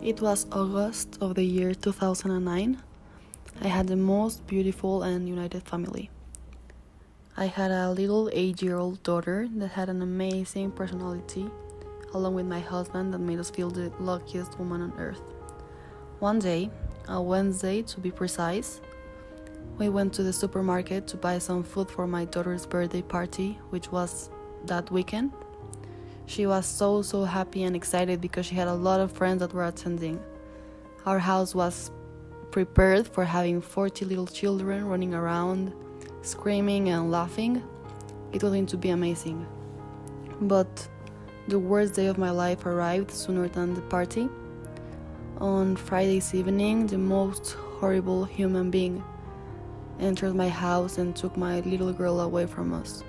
It was August of the year 2009. I had the most beautiful and united family. I had a little 8-year-old daughter that had an amazing personality, along with my husband that made us feel the luckiest woman on earth. One day, a Wednesday to be precise, we went to the supermarket to buy some food for my daughter's birthday party, which was that weekend. She was so happy and excited because she had a lot of friends that were attending. Our house was prepared for having 40 little children running around, screaming and laughing. It was going to be amazing. But the worst day of my life arrived sooner than the party. On Friday's evening, the most horrible human being entered my house and took my little girl away from us.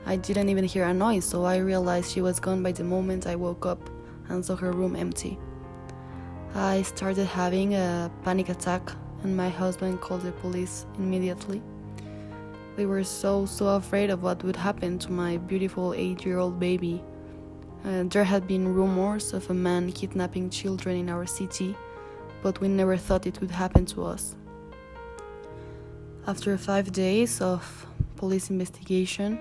I didn't even hear a noise, so I realized she was gone by the moment I woke up and saw her room empty. I started having a panic attack, and my husband called the police immediately. We were so afraid of what would happen to my beautiful 8-year-old baby. There had been rumors of a man kidnapping children in our city, but we never thought it would happen to us. After 5 days of police investigation,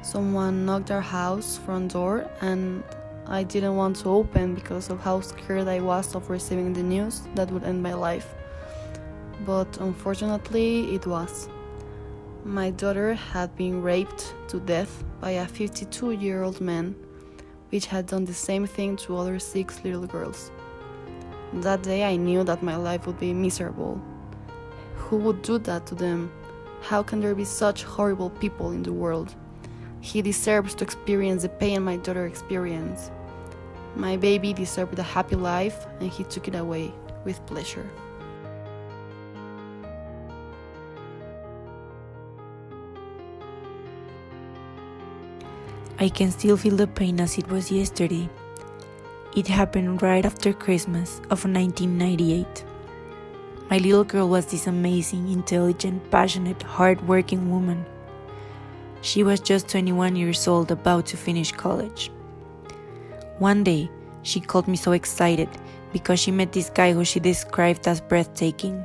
someone knocked our house front door, and I didn't want to open because of how scared I was of receiving the news that would end my life. But unfortunately, it was. My daughter had been raped to death by a 52-year-old man, which had done the same thing to other 6 little girls. That day I knew that my life would be miserable. Who would do that to them? How can there be such horrible people in the world? He deserves to experience the pain my daughter experienced. My baby deserved a happy life, and he took it away with pleasure. I can still feel the pain as it was yesterday. It happened right after Christmas of 1998. My little girl was this amazing, intelligent, passionate, hard-working woman. She was just 21 years old, about to finish college. One day, she called me so excited because she met this guy who she described as breathtaking.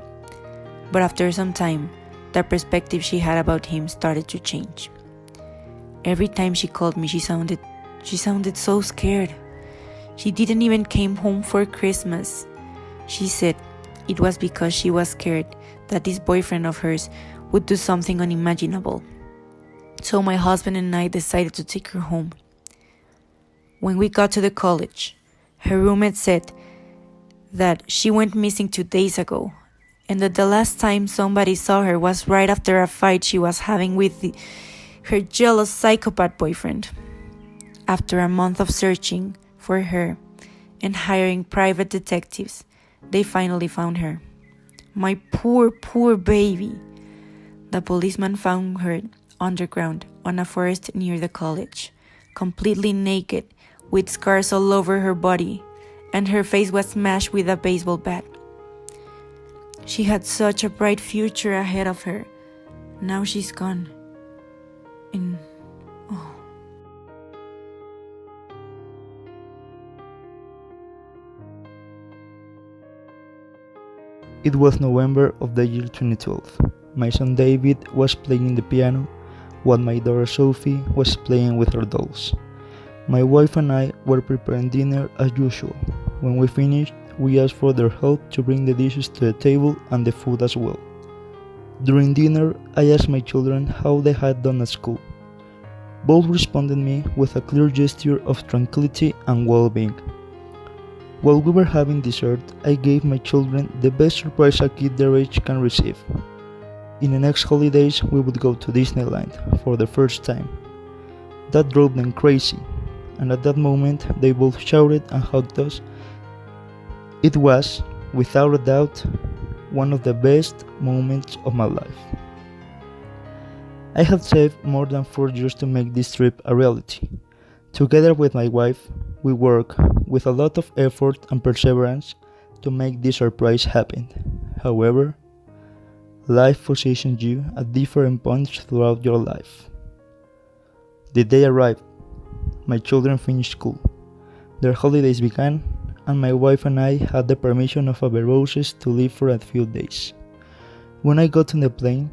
But after some time, the perspective she had about him started to change. Every time she called me, she sounded so scared. She didn't even came home for Christmas. She said it was because she was scared that this boyfriend of hers would do something unimaginable. So my husband and I decided to take her home. When we got to the college, her roommate said that she went missing 2 days ago, and that the last time somebody saw her was right after a fight she was having with her jealous psychopath boyfriend. After a month of searching for her and hiring private detectives, they finally found her. My poor baby. The policeman found her underground on a forest near the college, completely naked, with scars all over her body, and her face was smashed with a baseball bat. She had such a bright future ahead of her. Now she's gone. And It was November of the year 2012. My son David was playing the piano, while my daughter Sophie was playing with her dolls. My wife and I were preparing dinner as usual. When we finished, we asked for their help to bring the dishes to the table and the food as well. During dinner, I asked my children how they had done at school. Both responded me with a clear gesture of tranquility and well-being. While we were having dessert, I gave my children the best surprise a kid their age can receive. In the next holidays, we would go to Disneyland for the first time. That drove them crazy, and at that moment they both shouted and hugged us. It was, without a doubt, one of the best moments of my life. I had saved more than 4 years to make this trip a reality. Together with my wife, we work with a lot of effort and perseverance to make this surprise happen. However, life positions you at different points throughout your life. The day arrived. My children finished school. Their holidays began, and my wife and I had the permission of Averroes to leave for a few days. When I got on the plane,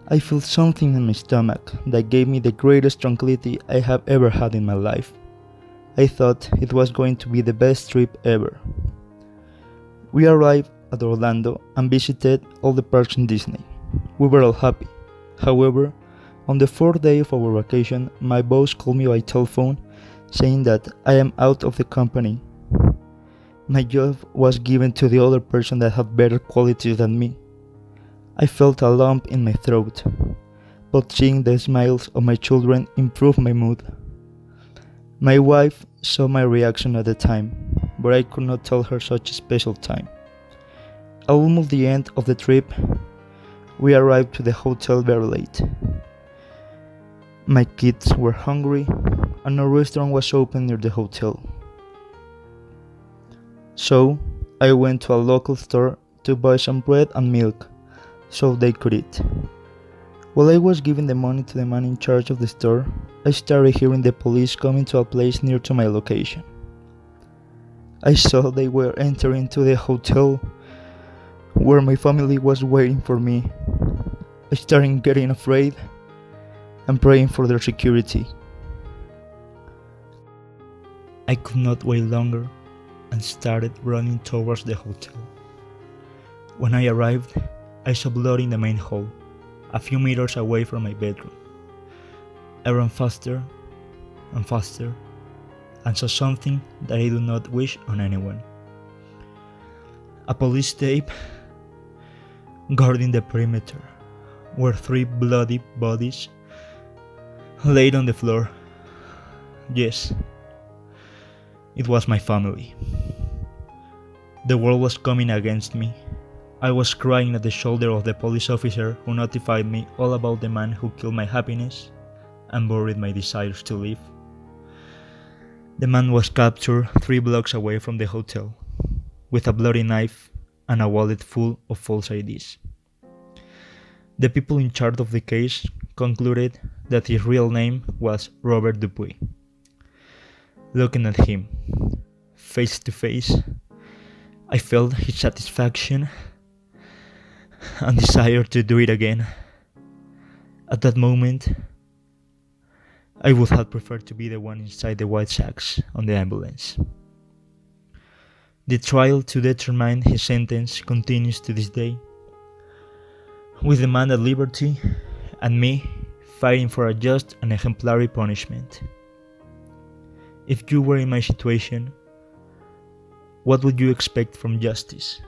I felt something in my stomach that gave me the greatest tranquility I have ever had in my life. I thought it was going to be the best trip ever. We arrived at Orlando and visited all the parks in Disney. We were all happy. However, on the fourth day of our vacation, my boss called me by telephone saying that I am out of the company. My job was given to the other person that had better qualities than me. I felt a lump in my throat, but seeing the smiles of my children improved my mood. My wife saw my reaction at the time, but I could not tell her such a special time. At almost the end of the trip, we arrived to the hotel very late. My kids were hungry, and a restaurant was open near the hotel. So, I went to a local store to buy some bread and milk so they could eat. While I was giving the money to the man in charge of the store, I started hearing the police coming to a place near to my location. I saw they were entering to the hotel where my family was waiting for me. I started getting afraid and praying for their security. I could not wait longer and started running towards the hotel. When I arrived, I saw blood in the main hall, a few meters away from my bedroom. I ran faster and faster and saw something that I do not wish on anyone. A police tape guarding the perimeter were 3 bloody bodies laid on the floor. Yes, it was my family. The world was coming against me. I was crying at the shoulder of the police officer who notified me all about the man who killed my happiness and buried my desires to live. The man was captured 3 blocks away from the hotel, with a bloody knife and a wallet full of false IDs. The people in charge of the case concluded that his real name was Robert Dupuy. Looking at him, face to face, I felt his satisfaction and desire to do it again. At that moment, I would have preferred to be the one inside the white sacks on the ambulance. The trial to determine his sentence continues to this day, with the man at liberty and me fighting for a just and exemplary punishment. If you were in my situation, what would you expect from justice?